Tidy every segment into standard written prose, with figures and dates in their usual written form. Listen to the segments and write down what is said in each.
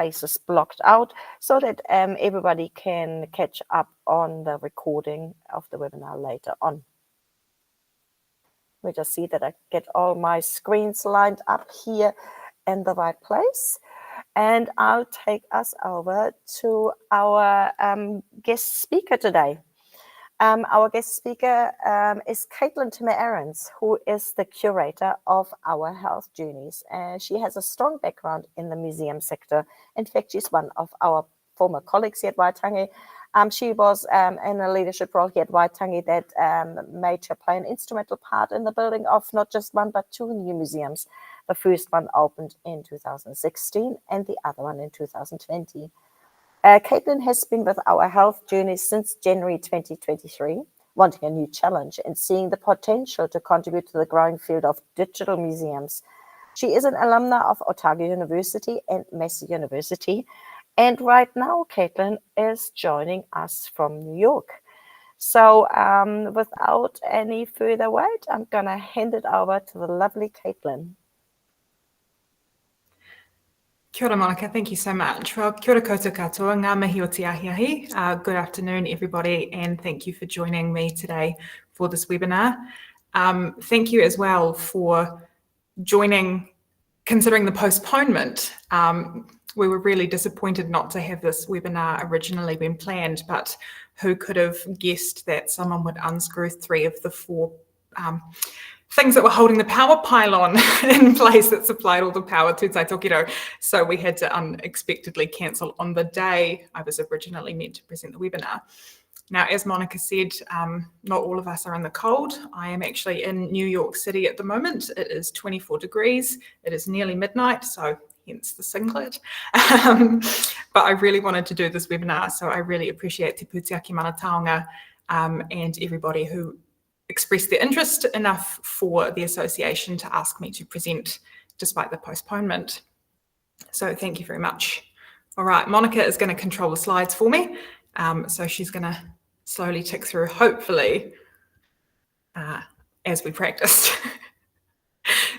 spaces blocked out so that everybody can catch up on the recording of the webinar later on. We just see that I get all my screens lined up here in the right place. And I'll take us over to our guest speaker today. Our guest speaker is Caitline Timmer-Arends, who is the curator of our health journeys. She has a strong background in the museum sector. In fact, she's one of our former colleagues here at Waitangi. She was in a leadership role here at Waitangi that made her play an instrumental part in the building of not just one, but two new museums. The first one opened in 2016 and the other one in 2020. Caitline has been with our health journey since January 2023, wanting a new challenge and seeing the potential to contribute to the growing field of digital museums. She is an alumna of Otago University and Massey University. And right now, Caitline is joining us from New York. So without any further wait, I'm going to hand it over to the lovely Caitline. Kia ora, Monica. Thank you so much. Well, kia ora koutou katoa, ngā mihi o te ahiahi. Good afternoon, everybody, and thank you for joining me today for this webinar. Thank you as well for joining, considering the postponement. We were really disappointed not to have this webinar originally been planned, but who could have guessed that someone would unscrew 3 of the 4 things that were holding the power pylon in place that supplied all the power to Taitokiro. So we had to unexpectedly cancel on the day I was originally meant to present the webinar. Now, as Monica said, not all of us are in the cold. I am actually in New York City at the moment. It is 24 degrees. It is nearly midnight, so hence the singlet. But I really wanted to do this webinar, so I really appreciate Te Pūtake Mana Taonga and everybody who expressed their interest enough for the association to ask me to present despite the postponement. So thank you very much. All right, Monica is going to control the slides for me. So she's going to slowly tick through, hopefully, as we practiced.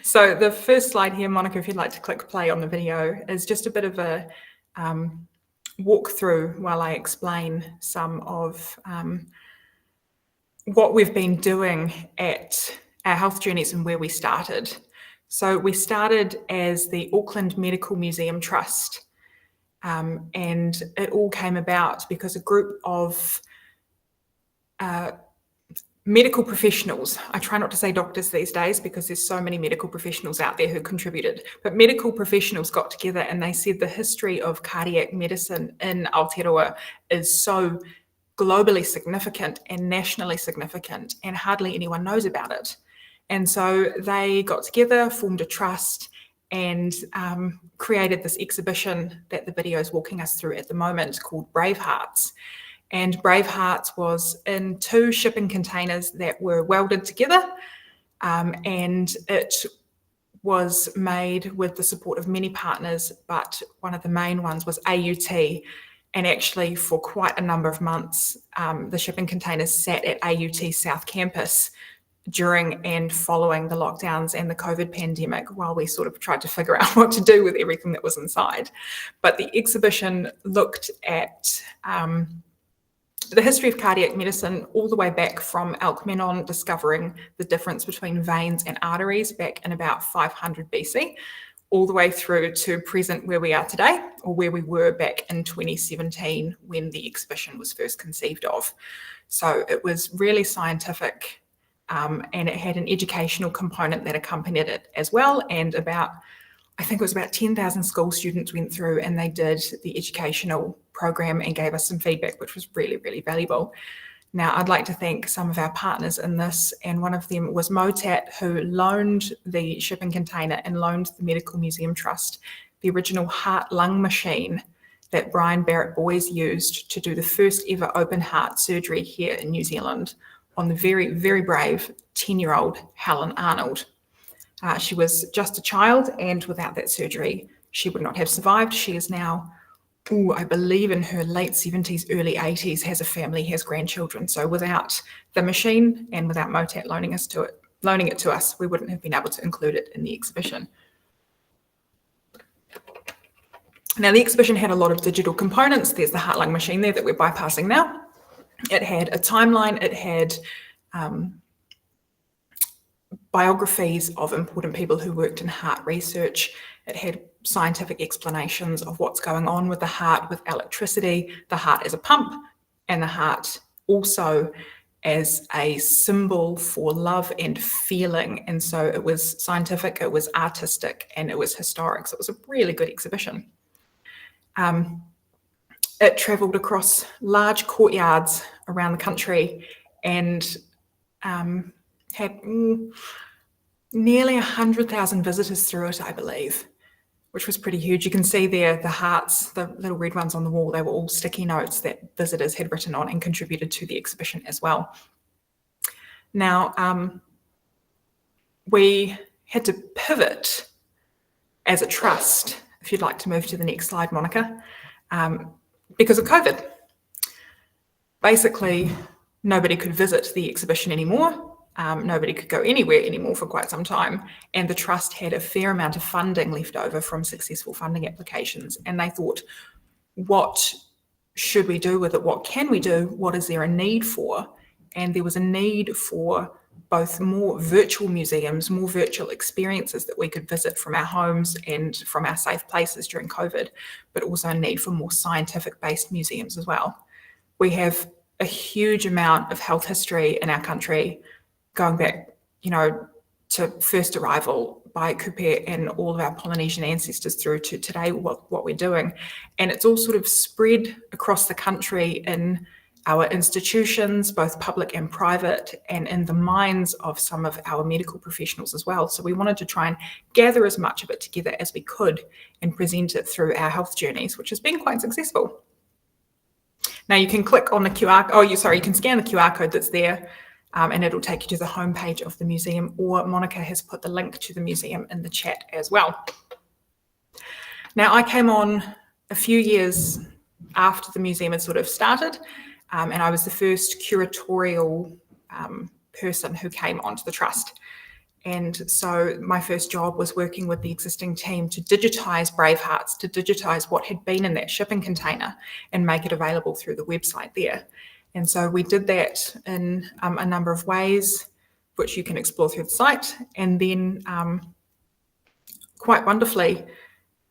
So the first slide here, Monica, if you'd like to click play on the video, is just a bit of a walkthrough while I explain some of what we've been doing at our health journeys and where we started. So we started as the Auckland Medical Museum Trust, and it all came about because a group of medical professionals, I try not to say doctors these days because there's so many medical professionals out there who contributed, but medical professionals got together and they said the history of cardiac medicine in Aotearoa is so globally significant and nationally significant, and hardly anyone knows about it. And so they got together, formed a trust, and created this exhibition that the video is walking us through at the moment called Brave Hearts. And Brave Hearts was in 2 shipping containers that were welded together, and it was made with the support of many partners, but one of the main ones was AUT. And actually, for quite a number of months, the shipping containers sat at AUT South Campus during and following the lockdowns and the COVID pandemic while we sort of tried to figure out what to do with everything that was inside. But the exhibition looked at the history of cardiac medicine all the way back from Alcmenon discovering the difference between veins and arteries back in about 500 BC. All the way through to present where we are today, or where we were back in 2017 when the exhibition was first conceived of. So it was really scientific, and it had an educational component that accompanied it as well. And I think it was about 10,000 school students went through and they did the educational program and gave us some feedback, which was really, really valuable. Now, I'd like to thank some of our partners in this, and one of them was Motat, who loaned the shipping container and loaned the Medical Museum Trust the original heart-lung machine that Brian Barrett-Boys used to do the first ever open heart surgery here in New Zealand on the very, very brave 10-year-old Helen Arnold. She was just a child, and without that surgery, she would not have survived. She is now, I believe in her late 70s, early 80s, has a family, has grandchildren. So without the machine and without Motat loaning it to us, we wouldn't have been able to include it in the exhibition. Now, the exhibition had a lot of digital components. There's the heart-lung machine there that we're bypassing now. It had a timeline. It had biographies of important people who worked in heart research. It had scientific explanations of what's going on with the heart, with electricity, the heart as a pump, and the heart also as a symbol for love and feeling. And so it was scientific, it was artistic, and it was historic. So it was a really good exhibition. It travelled across large courtyards around the country and had nearly 100,000 visitors through it, I believe, which was pretty huge. You can see there the hearts, the little red ones on the wall, they were all sticky notes that visitors had written on and contributed to the exhibition as well. Now, we had to pivot as a trust, if you'd like to move to the next slide, Monica, because of COVID. Basically, nobody could visit the exhibition anymore. Nobody could go anywhere anymore for quite some time. And the trust had a fair amount of funding left over from successful funding applications. And they thought, what should we do with it? What can we do? What is there a need for? And there was a need for both more virtual museums, more virtual experiences that we could visit from our homes and from our safe places during COVID, but also a need for more scientific-based museums as well. We have a huge amount of health history in our country, going back, to first arrival by Kupe and all of our Polynesian ancestors through to today, what we're doing. And it's all sort of spread across the country in our institutions, both public and private, and in the minds of some of our medical professionals as well. So we wanted to try and gather as much of it together as we could and present it through our health journeys, which has been quite successful. Now you can click on the you can scan the QR code that's there, and it'll take you to the homepage of the museum, or Monica has put the link to the museum in the chat as well. Now, I came on a few years after the museum had sort of started, and I was the first curatorial person who came onto the trust. And so my first job was working with the existing team to digitise Bravehearts, to digitise what had been in that shipping container and make it available through the website there. And so we did that in a number of ways, which you can explore through the site. And then quite wonderfully,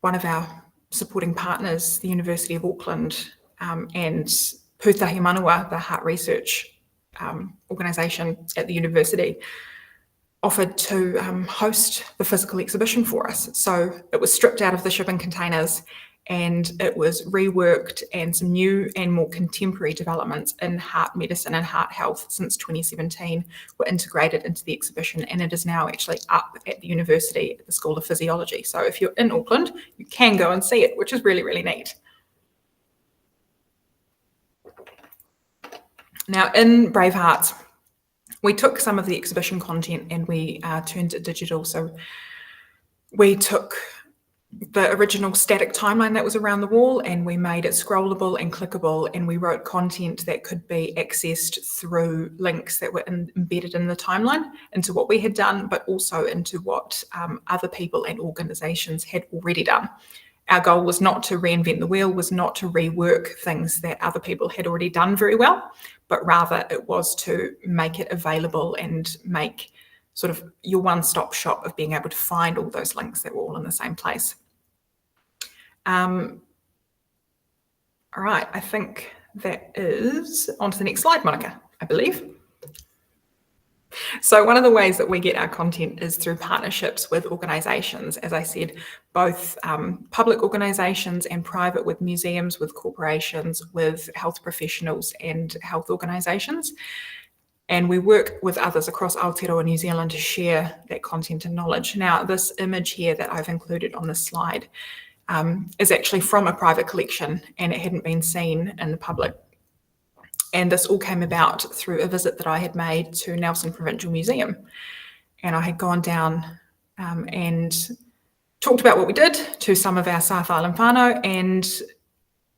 one of our supporting partners, the University of Auckland and Pūtahi Manua, the heart research organisation at the university, offered to host the physical exhibition for us. So it was stripped out of the shipping containers and it was reworked, and some new and more contemporary developments in heart medicine and heart health since 2017 were integrated into the exhibition, and it is now actually up at the university at the School of Physiology. So if you're in Auckland, you can go and see it, which is really, really neat. Now, in Bravehearts, we took some of the exhibition content and we turned it digital. So we took the original static timeline that was around the wall and we made it scrollable and clickable, and we wrote content that could be accessed through links that were embedded in the timeline into what we had done, but also into what other people and organisations had already done. Our goal was not to reinvent the wheel, was not to rework things that other people had already done very well, but rather it was to make it available and make sort of your one-stop shop of being able to find all those links that were all in the same place. All right, I think that is on to the next slide, Monica, I believe. So one of the ways that we get our content is through partnerships with organisations, as I said, both public organisations and private, with museums, with corporations, with health professionals and health organisations. And we work with others across Aotearoa New Zealand to share that content and knowledge. Now, this image here that I've included on this slide is actually from a private collection, and it hadn't been seen in the public. And this all came about through a visit that I had made to Nelson Provincial Museum. And I had gone down and talked about what we did to some of our South Island whānau, and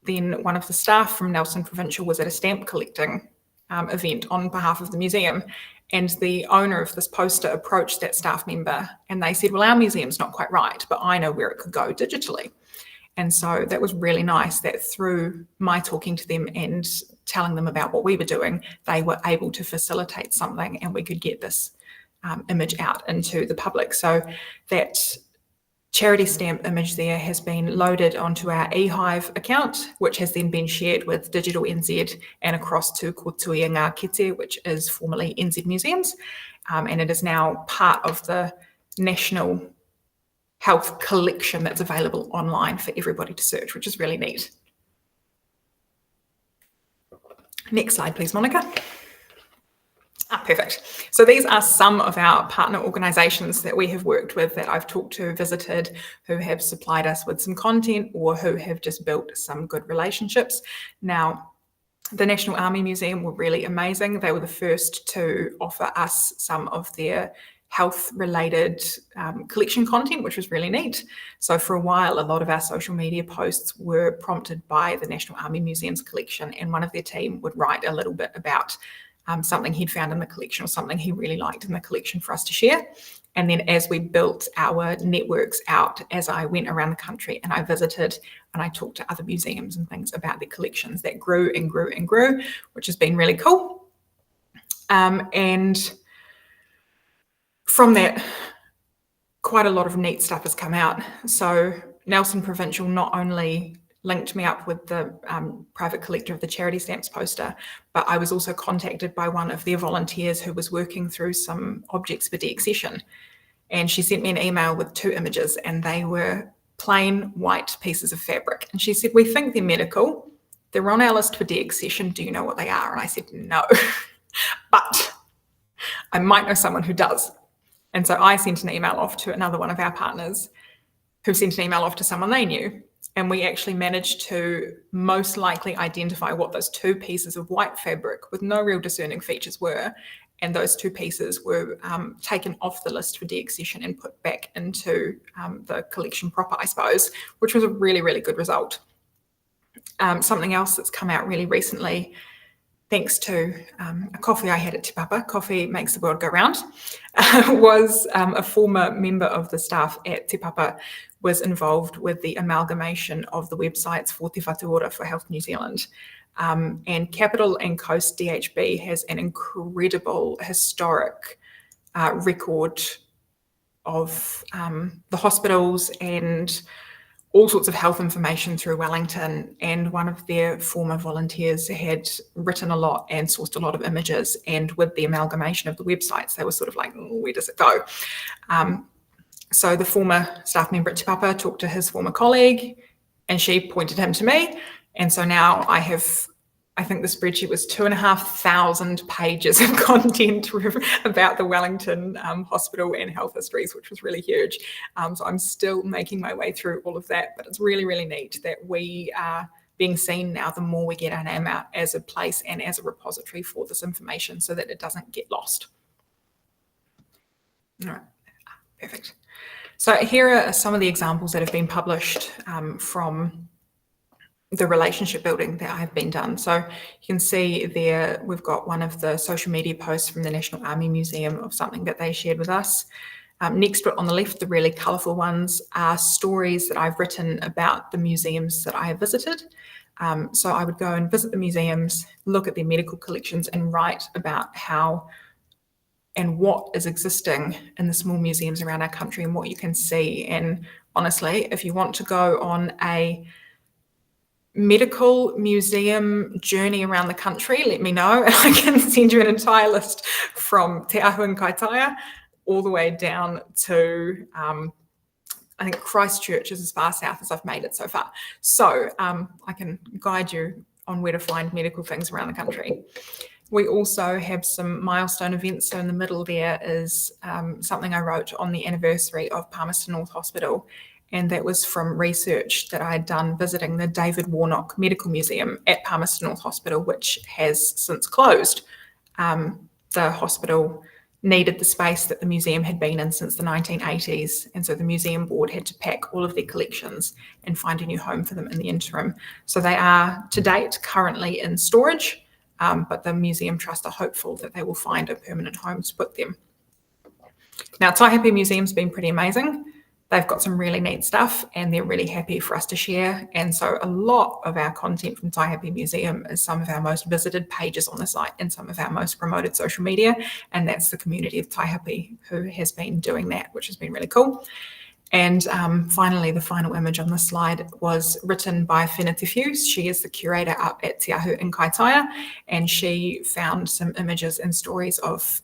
then one of the staff from Nelson Provincial was at a stamp collecting event on behalf of the museum. And the owner of this poster approached that staff member and they said, well, our museum's not quite right, but I know where it could go digitally. And so that was really nice that through my talking to them and telling them about what we were doing, they were able to facilitate something and we could get this image out into the public. So that charity stamp image there has been loaded onto our eHive account, which has then been shared with Digital NZ and across to Kotui Ngā Kete, which is formerly NZ Museums. And it is now part of the National Health Collection that's available online for everybody to search, which is really neat. Next slide, please, Monica. Perfect. So these are some of our partner organisations that we have worked with, that I've talked to, visited, who have supplied us with some content or who have just built some good relationships. Now, the National Army Museum were really amazing. They were the first to offer us some of their health-related collection content, which was really neat. So for a while, a lot of our social media posts were prompted by the National Army Museum's collection, and one of their team would write a little bit about something he'd found in the collection or something he really liked in the collection for us to share. And then as we built our networks out, as I went around the country and I visited and I talked to other museums and things about their collections, that grew and grew and grew, which has been really cool. And from that, quite a lot of neat stuff has come out. So Nelson Provincial not only linked me up with the private collector of the charity stamps poster, but I was also contacted by one of their volunteers who was working through some objects for deaccession. And she sent me an email with 2 images, and they were plain white pieces of fabric. And she said, "We think they're medical. They're on our list for deaccession. Do you know what they are?" And I said, "No, but I might know someone who does." And so I sent an email off to another one of our partners, who sent an email off to someone they knew. And we actually managed to most likely identify what those 2 pieces of white fabric with no real discerning features were. And those 2 pieces were taken off the list for deaccession and put back into the collection proper, I suppose, which was a really, really good result. Something else that's come out really recently, thanks to a coffee I had at Te Papa, coffee makes the world go round, was a former member of the staff at Te Papa was involved with the amalgamation of the websites for Te Whatuora for Health New Zealand. And Capital and Coast DHB has an incredible historic record of the hospitals and all sorts of health information through Wellington, and one of their former volunteers had written a lot and sourced a lot of images, and with the amalgamation of the websites, they were sort of like, where does it go? So the former staff member at Te Papa talked to his former colleague, and she pointed him to me, and so now I have, I think the spreadsheet was 2,500 pages of content about the Wellington hospital and health histories, which was really huge. So I'm still making my way through all of that, but it's really, really neat that we are being seen now the more we get our name out as a place and as a repository for this information so that it doesn't get lost. All right, perfect. So here are some of the examples that have been published from the relationship building that I've been done. So you can see there, we've got one of the social media posts from the National Army Museum of something that they shared with us. Next, but on the left, the really colourful ones are stories that I've written about the museums that I have visited. So I would go and visit the museums, look at their medical collections and write about how and what is existing in the small museums around our country and what you can see. And honestly, if you want to go on a medical museum journey around the country, let me know and I can send you an entire list from Te Ahu and Kaitaia all the way down to I think Christchurch is as far south as I've made it so far. So I can guide you on where to find medical things around the country. We also have some milestone events. So in the middle there is something I wrote on the anniversary of Palmerston North Hospital. And that was from research that I had done visiting the David Warnock Medical Museum at Palmerston North Hospital, which has since closed. The hospital needed the space that the museum had been in since the 1980s. And so the museum board had to pack all of their collections and find a new home for them in the interim. So they are, to date, currently in storage, but the Museum Trust are hopeful that they will find a permanent home to put them. Now, Taihape Museum's been pretty amazing. they've got some really neat stuff and they're really happy for us to share. And so a lot of our content from Taihape Museum is some of our most visited pages on the site and some of our most promoted social media. And that's the community of Taihape who has been doing that, which has been really cool. And finally, the final image on the slide was written by Whenete Hughes. She is the curator up at Te Ahu in Kaitaia, and she found some images and stories of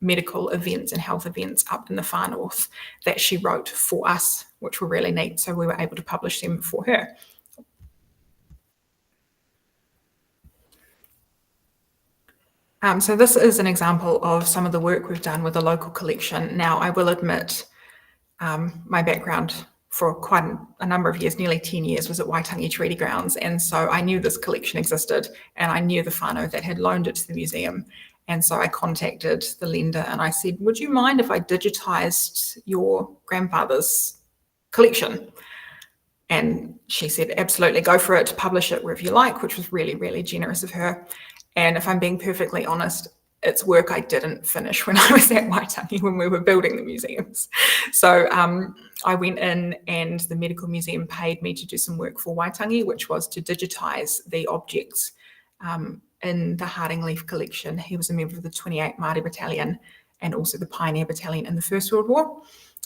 medical events and health events up in the far north that she wrote for us, which were really neat. So we were able to publish them for her. So this is an example of some of the work we've done with a local collection. Now, I will admit, my background for quite a number of years, nearly 10 years, was at Waitangi Treaty Grounds. And so I knew this collection existed and I knew the whānau that had loaned it to the museum. And so I contacted the lender and I said, would you mind if I digitised your grandfather's collection? And she said, absolutely, go for it, publish it wherever you like, which was really, really generous of her. And if I'm being perfectly honest, it's work I didn't finish when I was at Waitangi when we were building the museums. So I went in and the Medical Museum paid me to do some work for Waitangi, which was to digitise the objects in the Harding Leaf collection. He was a member of the 28 Māori Battalion and also the Pioneer Battalion in the First World War.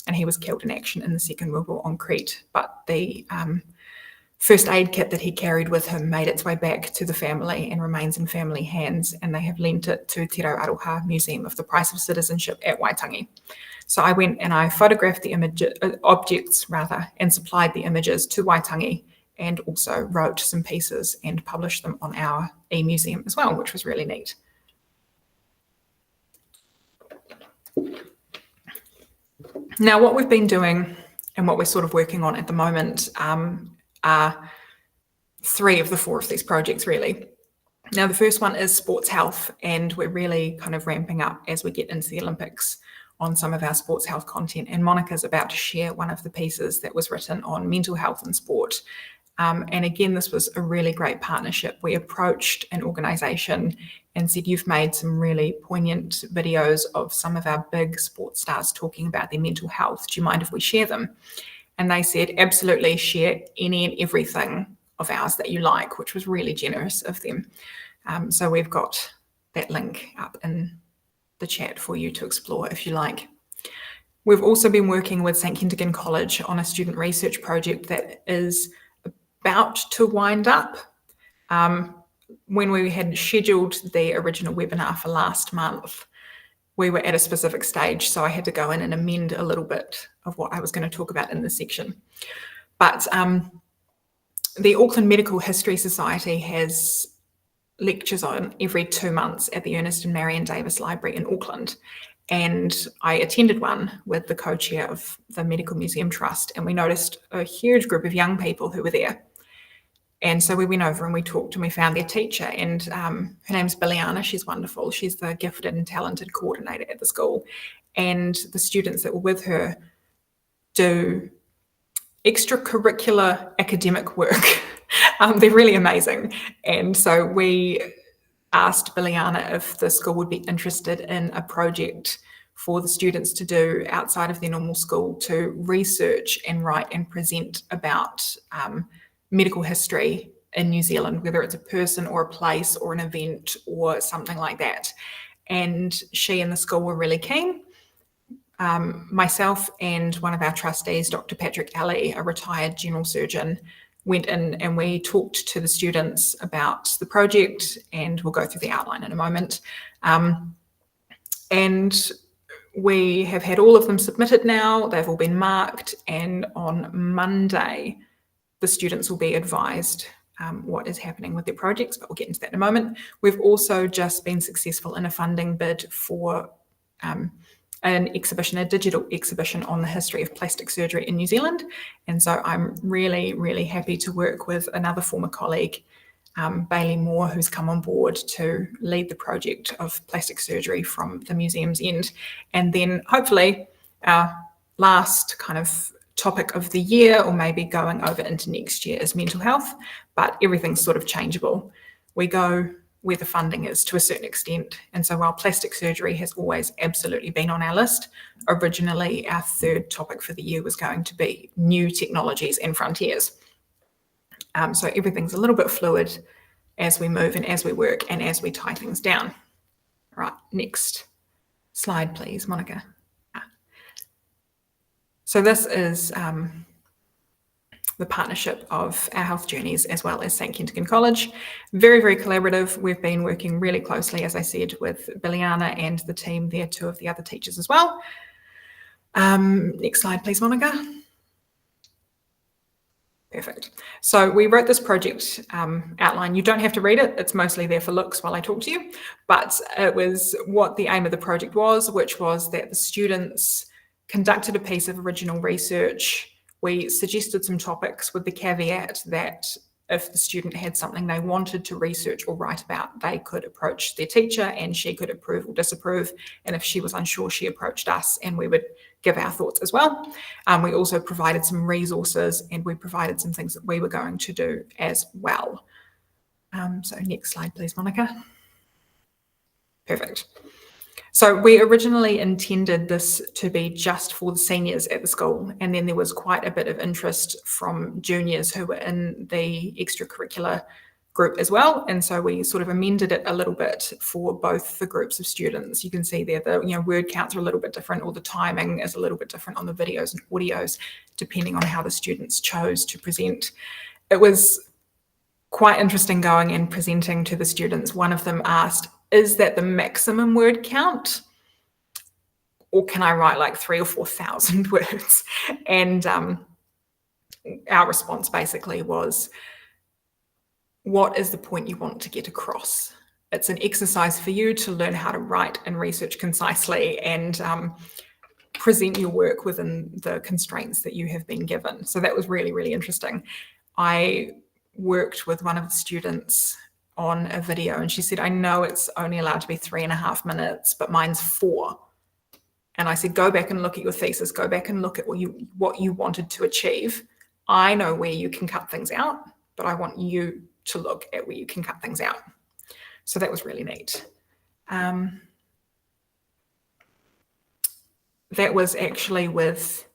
And he was killed in action in the Second World War on Crete. But the first aid kit that he carried with him made its way back to the family and remains in family hands, and they have lent it to Te Aroha Museum of the Price of Citizenship at Waitangi. So I went and I photographed the objects and supplied the images to Waitangi, and also wrote some pieces and published them on our e-museum as well, which was really neat. Now, what we've been doing and what we're sort of working on at the moment are 3 of the 4 of these projects, really. Now, the first one is sports health, and we're really kind of ramping up as we get into the Olympics on some of our sports health content. And Monica's about to share one of the pieces that was written on mental health in sport. And again, this was a really great partnership. We approached an organisation and said, you've made some really poignant videos of some of our big sports stars talking about their mental health. Do you mind if we share them? And they said, absolutely, share any and everything of ours that you like, which was really generous of them. So we've got that link up in the chat for you to explore if you like. We've also been working with St Kentigern College on a student research project that is about to wind up. When we had scheduled the original webinar for last month, we were at a specific stage, so I had to go in and amend a little bit of what I was going to talk about in this section. But the Auckland Medical History Society has lectures on every 2 months at the Ernest and Marion Davis Library in Auckland. And I attended one with the co-chair of the Medical Museum Trust, and we noticed a huge group of young people who were there. And so we went over and we talked and we found their teacher, and her name's Biliana. She's wonderful. She's the gifted and talented coordinator at the school. And the students that were with her do extracurricular academic work. They're really amazing. And so we asked Biliana if the school would be interested in a project for the students to do outside of their normal school to research and write and present about medical history in New Zealand, whether it's a person or a place or an event or something like that. And she and the school were really keen. Myself and one of our trustees, Dr. Patrick Alley, a retired general surgeon, went in and we talked to the students about the project, and we'll go through the outline in a moment. And we have had all of them submitted now. They've all been marked, and on Monday, the students will be advised what is happening with their projects, but we'll get into that in a moment. We've also just been successful in a funding bid for an exhibition, a digital exhibition on the history of plastic surgery in New Zealand. And so I'm really, really happy to work with another former colleague, Bailey Moore, who's come on board to lead the project of plastic surgery from the museum's end. And then hopefully our last kind of topic of the year, or maybe going over into next year, is mental health, but everything's sort of changeable. We go where the funding is to a certain extent. And so while plastic surgery has always absolutely been on our list, originally our third topic for the year was going to be new technologies and frontiers. So everything's a little bit fluid as we move and as we work and as we tie things down. Right, next slide, please, Monica. So this is the partnership of our health journeys as well as St Kentigern College. Very, very collaborative. We've been working really closely, as I said, with Billiana and the team there, two of the other teachers as well. Next slide, please, Monica. Perfect. So we wrote this project outline. You don't have to read it. It's mostly there for looks while I talk to you, but it was what the aim of the project was, which was that the students conducted a piece of original research. We suggested some topics with the caveat that if the student had something they wanted to research or write about, they could approach their teacher and she could approve or disapprove. And if she was unsure, she approached us and we would give our thoughts as well. We also provided some resources and we provided some things that we were going to do as well. So next slide, please, Monica. Perfect. So we originally intended this to be just for the seniors at the school, and then there was quite a bit of interest from juniors who were in the extracurricular group as well, and so we sort of amended it a little bit for both the groups of students. You can see there the word counts are a little bit different, or the timing is a little bit different on the videos and audios, depending on how the students chose to present. It was quite interesting going and presenting to the students. One of them asked, is that the maximum word count? Or can I write like 3,000 or 4,000 words? And our response basically was, what is the point you want to get across? It's an exercise for you to learn how to write and research concisely and present your work within the constraints that you have been given. So that was really, really interesting. I worked with one of the students on a video and she said, I know it's only allowed to be 3.5 minutes, but mine's 4. And I said, go back and look at your thesis, go back and look at what you wanted to achieve. I know where you can cut things out, but I want you to look at where you can cut things out. So that was really neat. That was actually with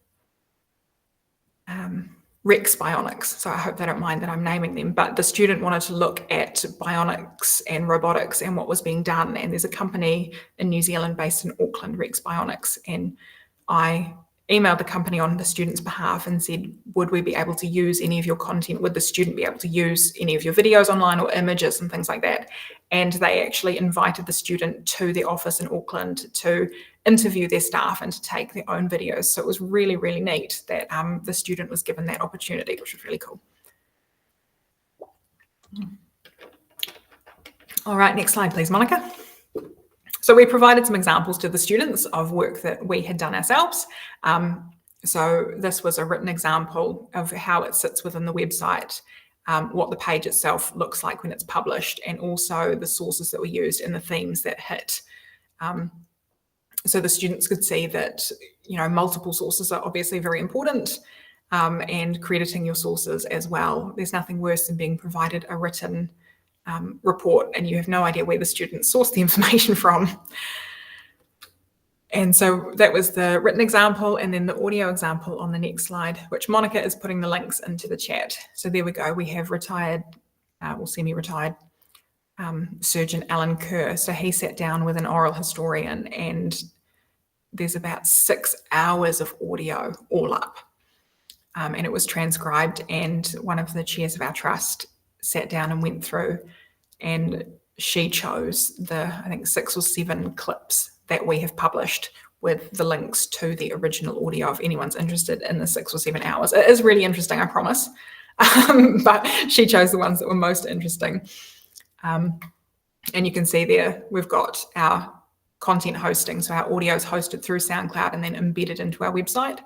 Rex Bionics, so I hope they don't mind that I'm naming them, but the student wanted to look at bionics and robotics and what was being done, and there's a company in New Zealand based in Auckland, Rex Bionics, and I emailed the company on the student's behalf and said, would we be able to use any of your content? Would the student be able to use any of your videos online or images and things like that? And they actually invited the student to their office in Auckland to interview their staff and to take their own videos. So it was really, really neat that the student was given that opportunity, which was really cool. All right, next slide, please, Monica. So we provided some examples to the students of work that we had done ourselves. So this was a written example of how it sits within the website, what the page itself looks like when it's published, and also the sources that were used and the themes that hit. So the students could see that, multiple sources are obviously very important, and crediting your sources as well. There's nothing worse than being provided a written report and you have no idea where the students sourced the information from. And so that was the written example, and then the audio example on the next slide, which Monica is putting the links into the chat. So there we go. We have retired or semi-retired surgeon Alan Kerr. So he sat down with an oral historian and there's about 6 hours of audio all up. And it was transcribed, and one of the chairs of our trust sat down and went through, and she chose the, I think, 6 or 7 clips that we have published with the links to the original audio if anyone's interested in the 6 or 7 hours. It is really interesting, I promise. But she chose the ones that were most interesting. And you can see there, we've got our content hosting. So our audio is hosted through SoundCloud and then embedded into our website.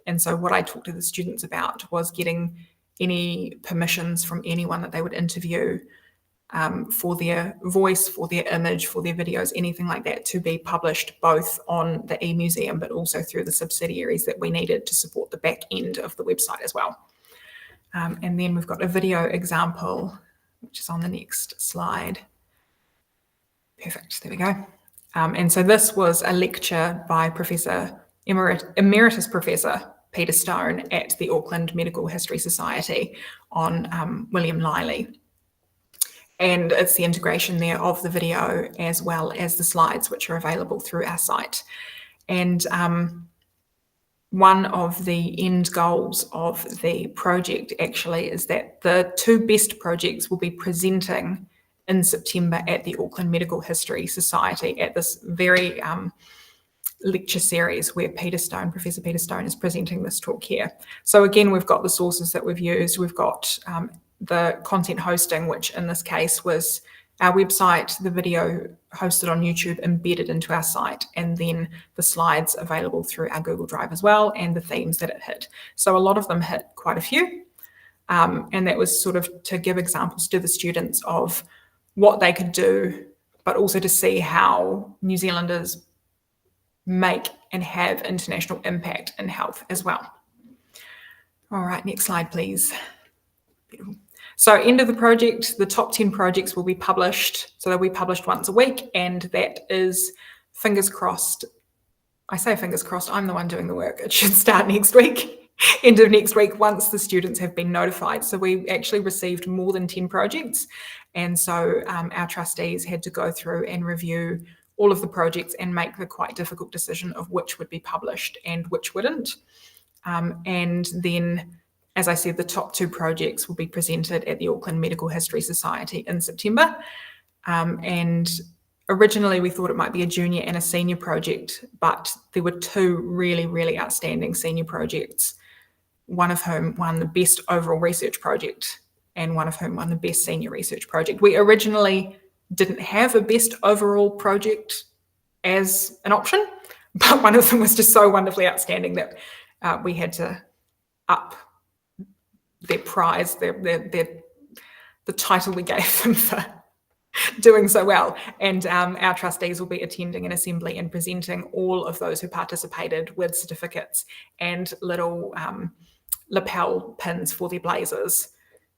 And so what I talked to the students about was getting any permissions from anyone that they would interview for their voice, for their image, for their videos, anything like that, to be published both on the eMuseum, but also through the subsidiaries that we needed to support the back end of the website as well. And then we've got a video example, which is on the next slide. Perfect, there we go. And so this was a lecture by Emeritus Professor Peter Stone at the Auckland Medical History Society on William Liley. And it's the integration there of the video as well as the slides, which are available through our site. And one of the end goals of the project actually is that the 2 best projects will be presenting in September at the Auckland Medical History Society at this very lecture series where Professor Peter Stone is presenting this talk here. So again, we've got the sources that we've used. We've got the content hosting, which in this case was our website, the video hosted on YouTube embedded into our site, and then the slides available through our Google Drive as well, and the themes that it hit. So a lot of them hit quite a few. And that was sort of to give examples to the students of what they could do, but also to see how New Zealanders make and have international impact in health as well. All right, next slide, please. Beautiful. So end of the project, the top 10 projects will be published. So they'll be published once a week, and that is, fingers crossed. I say fingers crossed, I'm the one doing the work. It should start next week, end of next week, once the students have been notified. So we actually received more than 10 projects. And so our trustees had to go through and review all of the projects and make the quite difficult decision of which would be published and which wouldn't. And then, as I said, the top 2 projects will be presented at the Auckland Medical History Society in September. And originally we thought it might be a junior and a senior project, but there were 2 really, really outstanding senior projects, one of whom won the best overall research project and one of whom won the best senior research project. We originally didn't have a best overall project as an option, but one of them was just so wonderfully outstanding that we had to up their prize, the title we gave them for doing so well. And our trustees will be attending an assembly and presenting all of those who participated with certificates and little lapel pins for their blazers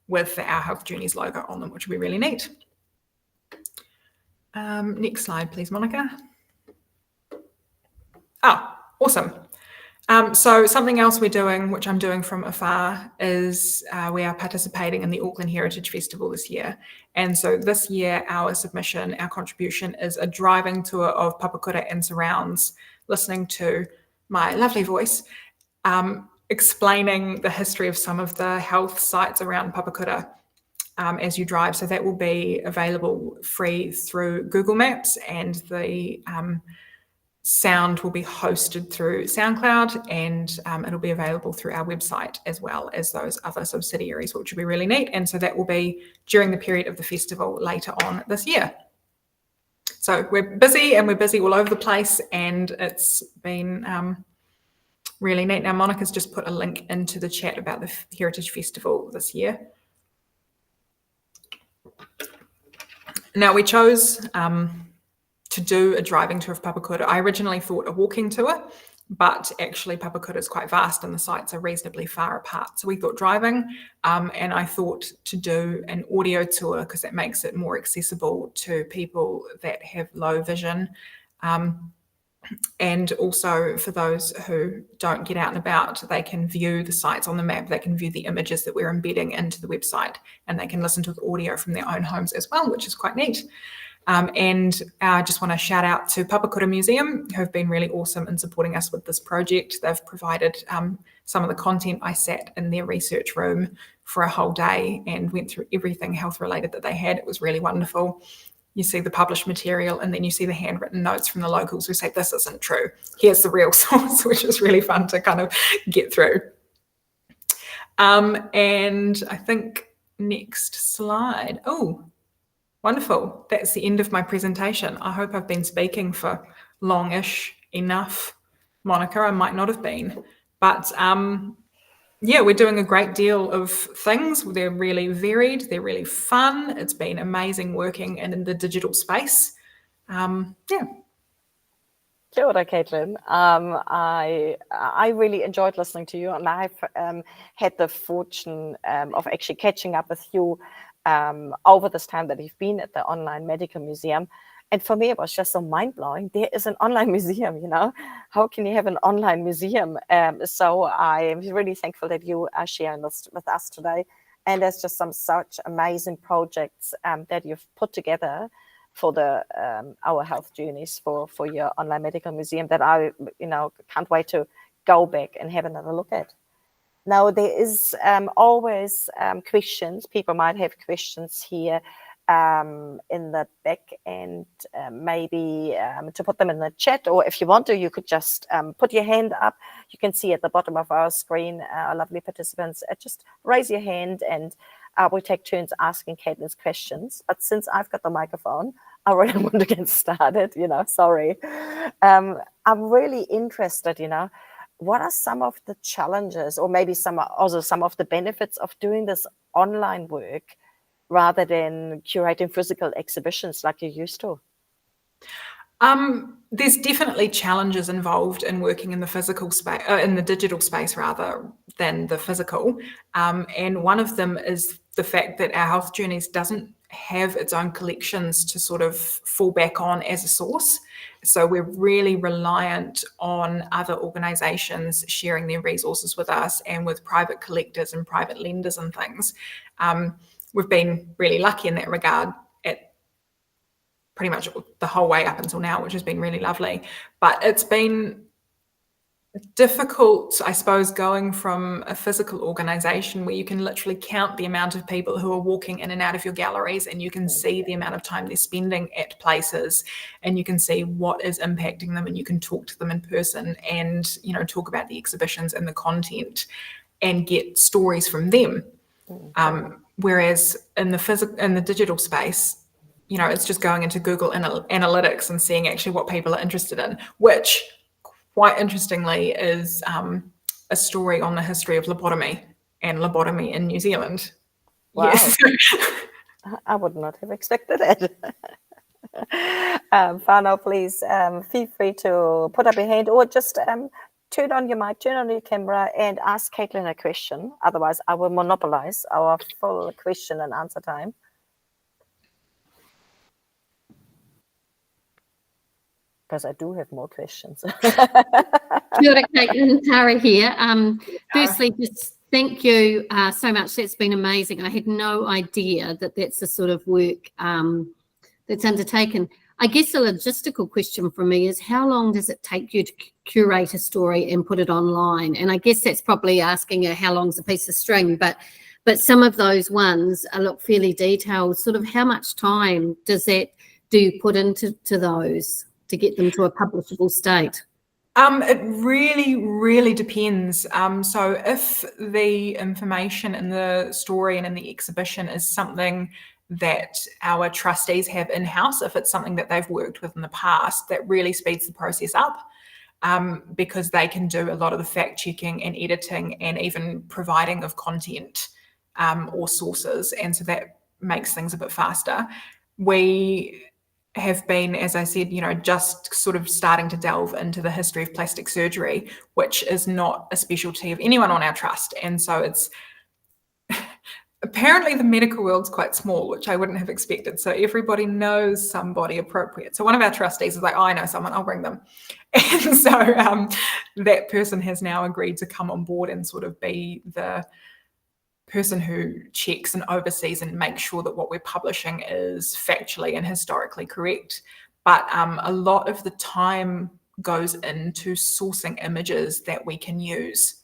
with Our Health Journeys logo on them, which will be really neat. Next slide, please, Monica. Oh, awesome. So something else we're doing, which I'm doing from afar, is we are participating in the Auckland Heritage Festival this year. And so this year, our submission, our contribution is a driving tour of Papakura and surrounds, listening to my lovely voice, explaining the history of some of the health sites around Papakura as you drive. So that will be available free through Google Maps, and the sound will be hosted through SoundCloud, and it'll be available through our website as well as those other subsidiaries, which will be really neat. And so that will be during the period of the festival later on this year. So we're busy, and we're busy all over the place, and it's been really neat. Now, Monica's just put a link into the chat about the Heritage Festival this year. Now, we chose to do a driving tour of Papakura. I originally thought a walking tour, but actually Papakura is quite vast and the sites are reasonably far apart. So we thought driving, and I thought to do an audio tour because that makes it more accessible to people that have low vision. And also for those who don't get out and about, they can view the sites on the map, they can view the images that we're embedding into the website, and they can listen to the audio from their own homes as well, which is quite neat. And I just want to shout out to Papakura Museum, who have been really awesome in supporting us with this project. They've provided some of the content. I sat in their research room for a whole day and went through everything health related that they had. It was really wonderful. You see the published material, and then you see the handwritten notes from the locals who say, this isn't true. Here's the real source, which is really fun to kind of get through. And I think next slide. Oh, wonderful. That's the end of my presentation. I hope I've been speaking for long-ish enough, Monica. I might not have been, but yeah, we're doing a great deal of things. They're really varied. They're really fun. It's been amazing working in the digital space. Yeah. Kia ora, Caitline. I really enjoyed listening to you, and I've had the fortune of actually catching up with you over this time that you've been at the Online Medical Museum. And for me, it was just so mind-blowing. There is an online museum, you know. How can you have an online museum? So I am really thankful that you are sharing this with us today. And there's just such amazing projects that you've put together for the our health journeys for your online medical museum that I, can't wait to go back and have another look at. Now, there is always questions. People might have questions here in the back, and maybe to put them in the chat, or if you want to, you could just put your hand up. You can see at the bottom of our screen, our lovely participants, just raise your hand, and we take turns asking Caitline's questions. But since I've got the microphone, I really want to get started, sorry. I'm really interested, what are some of the challenges, or maybe some of the benefits of doing this online work rather than curating physical exhibitions like you used to? There's definitely challenges involved in working in the physical space, in the digital space rather than the physical. And one of them is the fact that our Health Journeys doesn't have its own collections to sort of fall back on as a source. So we're really reliant on other organisations sharing their resources with us, and with private collectors and private lenders and things. We've been really lucky in that regard at pretty much the whole way up until now, which has been really lovely. But it's been difficult, I suppose, going from a physical organisation where you can literally count the amount of people who are walking in and out of your galleries, and you can see the amount of time they're spending at places, and you can see what is impacting them, and you can talk to them in person and, talk about the exhibitions and the content and get stories from them. Whereas in the digital space, it's just going into Google Analytics and seeing actually what people are interested in, which quite interestingly is a story on the history of lobotomy and lobotomy in New Zealand. Wow. Yes. I would not have expected it. Whanau, please feel free to put up your hand, or just turn on your mic, turn on your camera, and ask Caitline a question. Otherwise, I will monopolize our full question and answer time. Because I do have more questions. Kia ora, Caitline, Tara here. Firstly, just thank you so much. That's been amazing. I had no idea that that's the sort of work that's undertaken. I guess a logistical question for me is, how long does it take you to curate a story and put it online? And I guess that's probably asking how long's a piece of string, but some of those ones look fairly detailed. Sort of how much time do you put into those to get them to a publishable state? It really, really depends. So if the information in the story and in the exhibition is something that our trustees have in-house, if it's something that they've worked with in the past, that really speeds the process up, because they can do a lot of the fact-checking and editing and even providing of content or sources, and so that makes things a bit faster. We have been, as I said, just sort of starting to delve into the history of plastic surgery, which is not a specialty of anyone on our trust. And so it's apparently the medical world's quite small, which I wouldn't have expected. So everybody knows somebody appropriate. So one of our trustees is like, oh, I know someone, I'll bring them. And so that person has now agreed to come on board and sort of be the person who checks and oversees and makes sure that what we're publishing is factually and historically correct. But a lot of the time goes into sourcing images that we can use.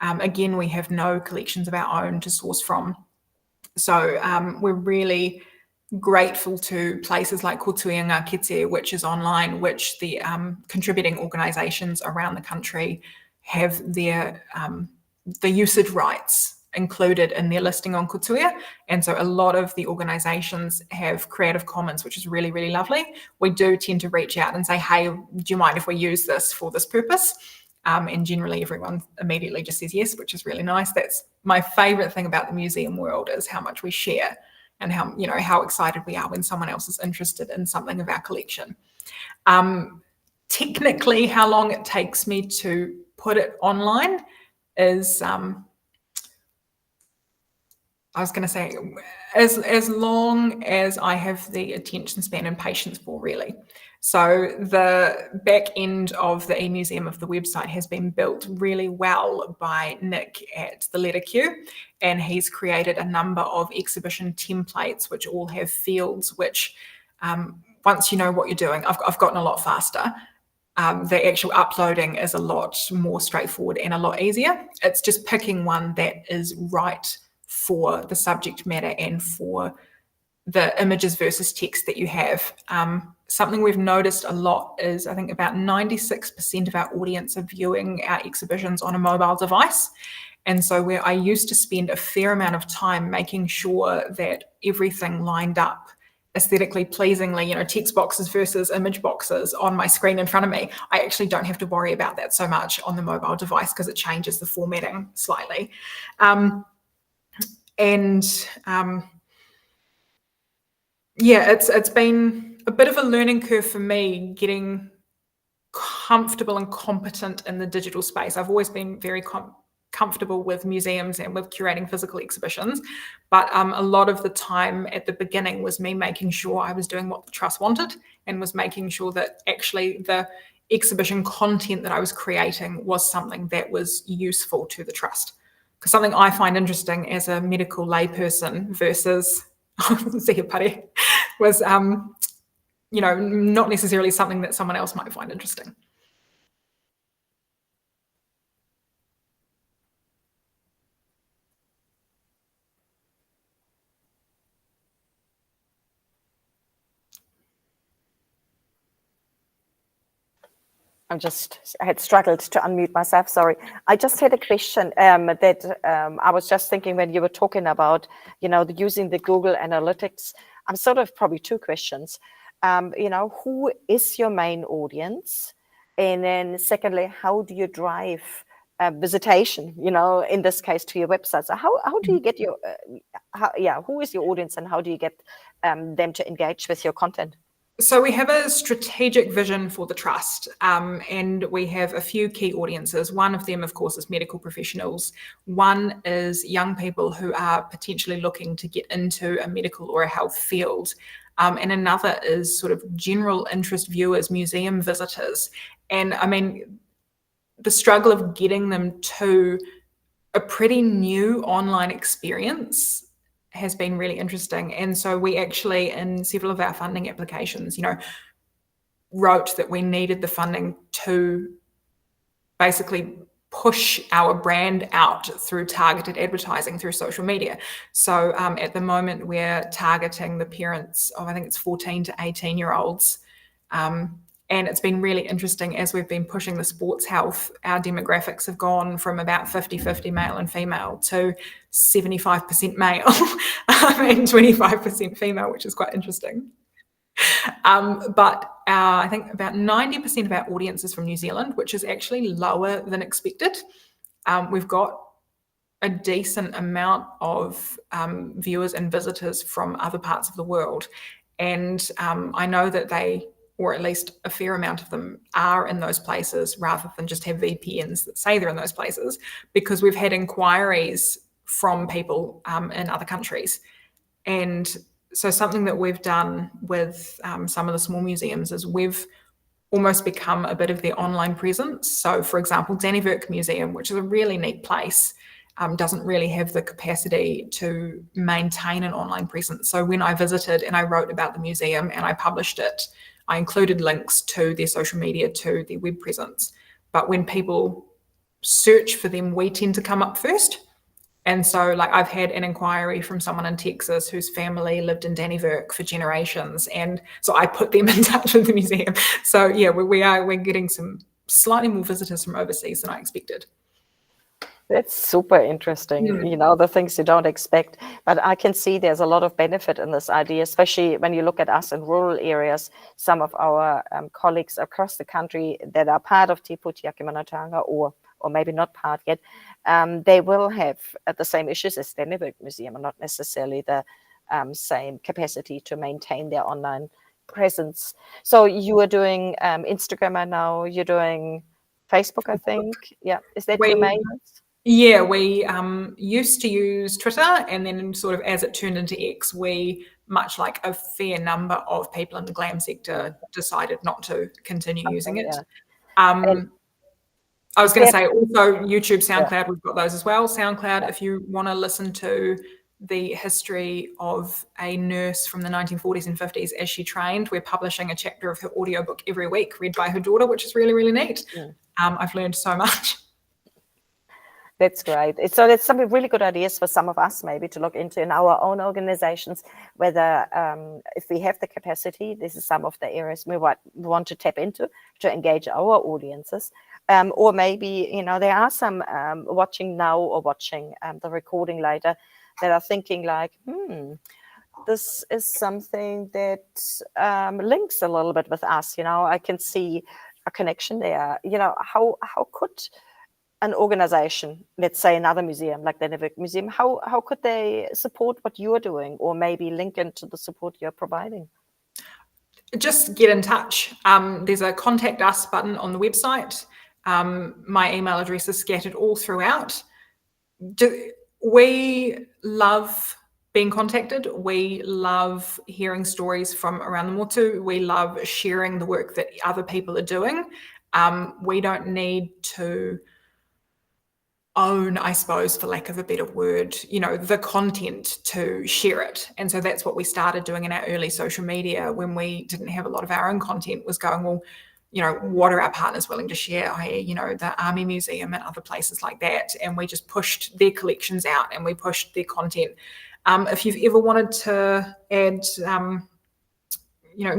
Again, we have no collections of our own to source from. So we're really grateful to places like Kotuia Kite, which is online, which the contributing organisations around the country have their the usage rights included in their listing on Kotuia. And so a lot of the organisations have Creative Commons, which is really, really lovely. We do tend to reach out and say, hey, do you mind if we use this for this purpose? And generally everyone immediately just says yes, which is really nice. That's my favourite thing about the museum world, is how much we share and how excited we are when someone else is interested in something of our collection. Technically, how long it takes me to put it online is I was going to say, as long as I have the attention span and patience for, really. So the back end of the eMuseum of the website has been built really well by Nick at the letter Q, and he's created a number of exhibition templates which all have fields which, once you know what you're doing, I've gotten a lot faster. The actual uploading is a lot more straightforward and a lot easier. It's just picking one that is right for the subject matter and for the images versus text that you have. Something we've noticed a lot is I think about 96% of our audience are viewing our exhibitions on a mobile device. And so where I used to spend a fair amount of time making sure that everything lined up aesthetically pleasingly, text boxes versus image boxes on my screen in front of me, I actually don't have to worry about that so much on the mobile device because it changes the formatting slightly. It's been a bit of a learning curve for me getting comfortable and competent in the digital space. I've always been very comfortable with museums and with curating physical exhibitions, but a lot of the time at the beginning was me making sure I was doing what the trust wanted and was making sure that actually the exhibition content that I was creating was something that was useful to the trust. Because something I find interesting as a medical layperson versus was not necessarily something that someone else might find interesting. I had struggled to unmute myself, sorry. I just had a question that I was just thinking when you were talking about, using the Google Analytics. I'm sort of probably two questions. Who is your main audience? And then secondly, how do you drive visitation, in this case to your website? So how do you get your, who is your audience and how do you get them to engage with your content? So we have a strategic vision for the trust, and we have a few key audiences. One of them, of course, is medical professionals. One is young people who are potentially looking to get into a medical or a health field. And another is sort of general interest viewers, museum visitors. And I mean, the struggle of getting them to a pretty new online experience has been really interesting. And so we actually, in several of our funding applications, wrote that we needed the funding to basically push our brand out through targeted advertising through social media. So at the moment, we're targeting the parents of, I think it's 14 to 18-year-olds. And it's been really interesting as we've been pushing the sports health, our demographics have gone from about 50-50 male and female to 75% male and 25% female, which is quite interesting. But I think about 90% of our audience is from New Zealand, which is actually lower than expected. We've got a decent amount of viewers and visitors from other parts of the world. And I know that they, or at least a fair amount of them, are in those places rather than just have VPNs that say they're in those places, because we've had inquiries from people in other countries. And so something that we've done with some of the small museums is we've almost become a bit of their online presence. So for example, Dannevirke Museum, which is a really neat place, doesn't really have the capacity to maintain an online presence. So when I visited and I wrote about the museum and I published it, I included links to their social media, to their web presence. But when people search for them, we tend to come up first. And so like I've had an inquiry from someone in Texas whose family lived in Dannevirke for generations. And so I put them in touch with the museum. So yeah, we're getting some slightly more visitors from overseas than I expected. That's super interesting, the things you don't expect. But I can see there's a lot of benefit in this idea, especially when you look at us in rural areas. Some of our colleagues across the country that are part of TPTMT or maybe not part yet, they will have the same issues as Dannevirke Museum and not necessarily the same capacity to maintain their online presence. So you are doing Instagram right now, you're doing Facebook, I think. Yeah, is that your main? Yeah, we used to use Twitter, and then sort of as it turned into X, we, much like a fair number of people in the glam sector, decided not to continue using it. Yeah. And I was is going to there- say also YouTube, Yeah. SoundCloud, we've got those as well. SoundCloud, if you want to listen to the history of a nurse from the 1940s and 50s as she trained, we're publishing a chapter of her audiobook every week read by her daughter, which is really, really neat. I've learned so much. That's great. So that's some really good ideas for some of us maybe to look into in our own organizations, whether if we have the capacity, this is some of the areas we want to tap into to engage our audiences. Or maybe, there are some watching now or watching the recording later that are thinking like, this is something that links a little bit with us. I can see a connection there. How could an organization, let's say another museum like the Nivik Museum, how could they support what you're doing, or maybe link into the support you're providing? Just get in touch. There's a contact us button on the website. My email address is scattered all throughout. We love being contacted. We love hearing stories from around the motu. We love sharing the work that other people are doing. We don't need to own, I suppose, for lack of a better word, the content to share it. And so that's what we started doing in our early social media when we didn't have a lot of our own content, was going, well, what are our partners willing to share, i.e., the Army Museum and other places like that. And we just pushed their collections out and we pushed their content. If you've ever wanted to add,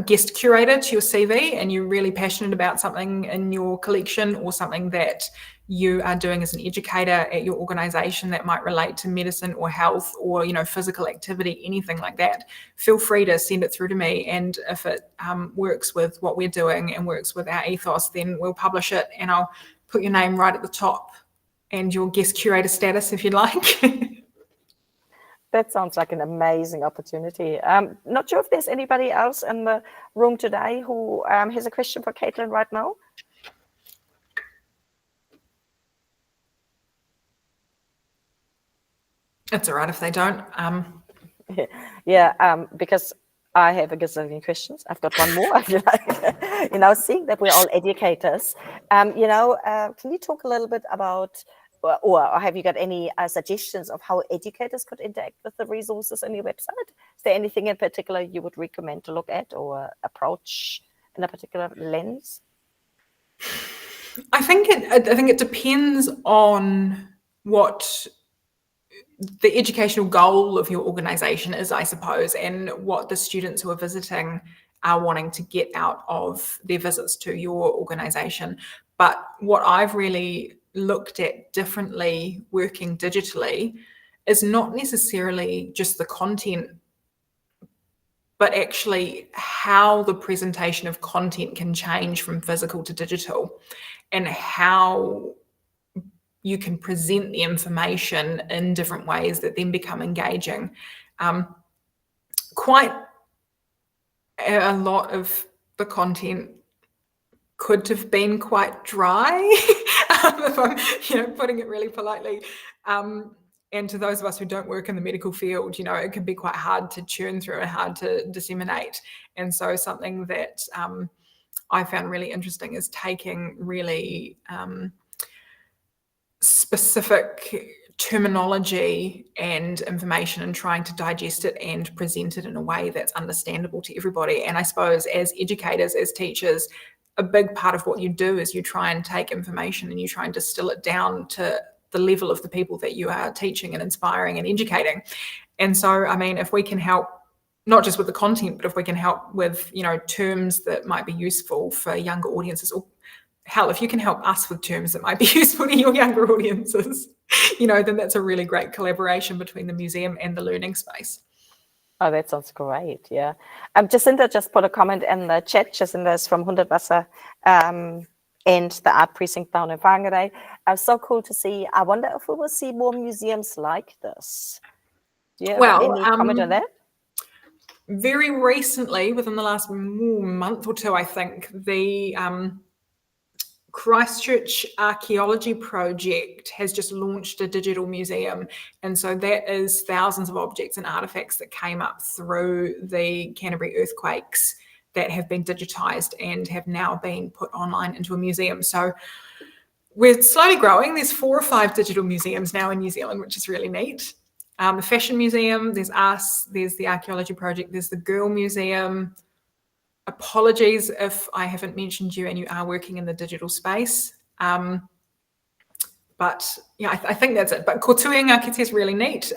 guest curator to your CV and you're really passionate about something in your collection or something that you are doing as an educator at your organization that might relate to medicine or health or, physical activity, anything like that, feel free to send it through to me. And if it works with what we're doing and works with our ethos, then we'll publish it and I'll put your name right at the top and your guest curator status if you'd like. That sounds like an amazing opportunity. Not sure if there's anybody else in the room today who has a question for Caitline right now. It's all right if they don't. Because I have a gazillion questions. I've got one more. If you like. Seeing that we're all educators, can you talk a little bit about, or have you got any suggestions of how educators could interact with the resources on your website? Is there anything in particular you would recommend to look at or approach in a particular lens? I think it depends on what the educational goal of your organization is, I suppose, and what the students who are visiting are wanting to get out of their visits to your organization. But what I've really looked at differently working digitally is not necessarily just the content, but actually how the presentation of content can change from physical to digital and how you can present the information in different ways that then become engaging. Quite a lot of the content could have been quite dry, if I'm, putting it really politely. And to those of us who don't work in the medical field, it can be quite hard to churn through and hard to disseminate. And so something that I found really interesting is taking really specific terminology and information and trying to digest it and present it in a way that's understandable to everybody. And I suppose as educators, as teachers, a big part of what you do is you try and take information and you try and distill it down to the level of the people that you are teaching and inspiring and educating. And so, if we can help, not just with the content, but if we can help with, terms that might be useful for younger audiences, or hell, if you can help us with terms that might be useful to your younger audiences, then that's a really great collaboration between the museum and the learning space. Oh, that sounds great. Yeah. Jacinta just put a comment in the chat. Jacinta is from Hundertwasser and the art precinct down in Whangarei. So cool to see. I wonder if we will see more museums like this. Do you have any comment on that? Very recently, within the last month or two, I think, the Christchurch Archaeology Project has just launched a digital museum. And so that is thousands of objects and artifacts that came up through the Canterbury earthquakes that have been digitised and have now been put online into a museum. So we're slowly growing. There's 4 or 5 digital museums now in New Zealand, which is really neat. The Fashion Museum, there's us, there's the Archaeology Project, there's the Girl Museum. Apologies if I haven't mentioned you and you are working in the digital space. But yeah, I think that's it. But Kotuenga Kite is really neat.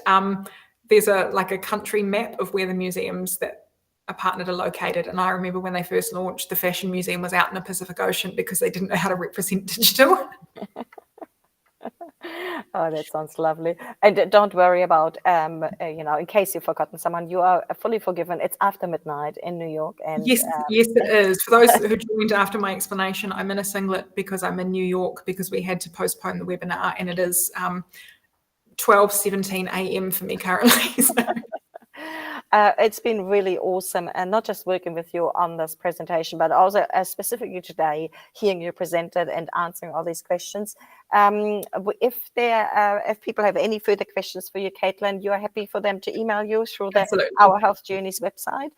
There's a country map of where the museums that are partnered are located. And I remember when they first launched, the Fashion Museum was out in the Pacific Ocean because they didn't know how to represent digital. Oh, that sounds lovely. And don't worry about, in case you've forgotten someone, you are fully forgiven. It's after midnight in New York. And yes, it is. For those who joined after my explanation, I'm in a singlet because I'm in New York because we had to postpone the webinar, and it is 12:17 a.m. for me currently. So. It's been really awesome, and not just working with you on this presentation, but also specifically today, hearing you presented and answering all these questions. If people have any further questions for you, Caitline, you are happy for them to email you through the Our Health Journeys website.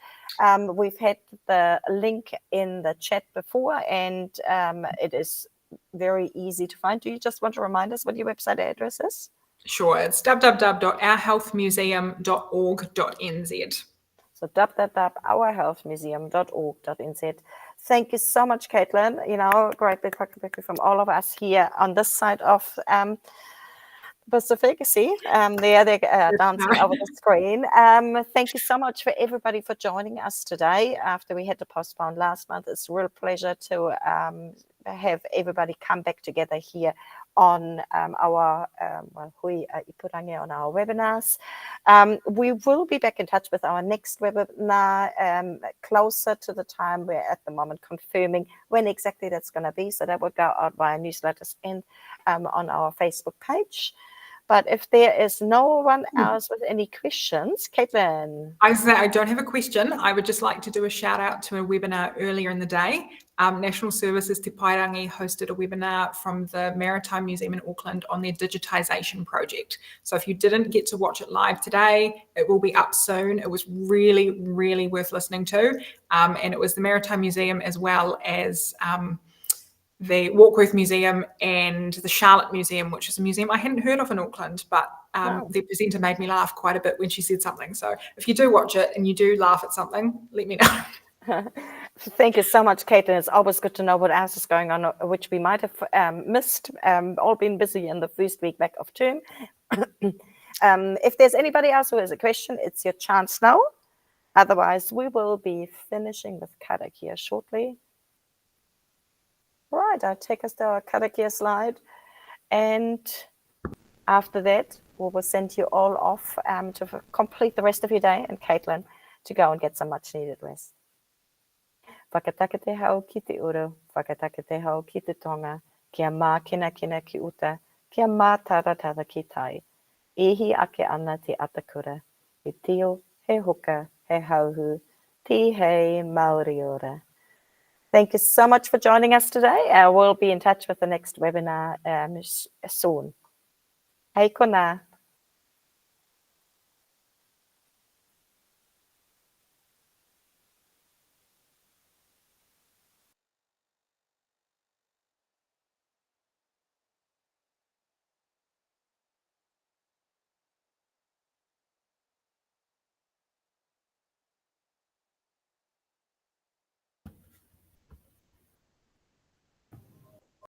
We've had the link in the chat before, and it is very easy to find. Do you just want to remind us what your website address is? Sure, it's www.ourhealthmuseum.org.nz. So www.ourhealthmuseum.org.nz. Thank you so much, Caitline. Great big thank you from all of us here on this side of Pacific. See, they're dancing over the screen. Thank you so much for everybody for joining us today after we had to postpone last month. It's a real pleasure to have everybody come back together here on our hui ipurangi on our webinars. We will be back in touch with our next webinar closer to the time. We're at the moment confirming when exactly that's going to be, so that will go out via newsletters and on our Facebook page. But if there is no one else with any questions, Caitline. I don't have a question. I would just like to do a shout out to a webinar earlier in the day. National Services Te Pairangi hosted a webinar from the Maritime Museum in Auckland on their digitisation project. So if you didn't get to watch it live today, it will be up soon. It was really, really worth listening to. And it was the Maritime Museum as well as the Warkworth Museum and the Charlotte Museum, which is a museum I hadn't heard of in Auckland, but the presenter made me laugh quite a bit when she said something. So if you do watch it and you do laugh at something, let me know. Thank you so much, Caitline. It's always good to know what else is going on, which we might have missed. All been busy in the first week back of term. If there's anybody else who has a question, it's your chance now. Otherwise, we will be finishing with karakia shortly. Right, I'll take us to our karakia slide. And after that, we will send you all off to complete the rest of your day, and Caitline to go and get some much needed rest. Whakataka te hau ki te uru, whakataka te hau ki te tonga, kia mā kina ki uta, kia mā tara ki tai. Ihi ake ana te atakura, he tio, he hoka, he hauhu, ti hei Māori ora. Thank you so much for joining us today. We'll be in touch with the next webinar soon. Hei kona.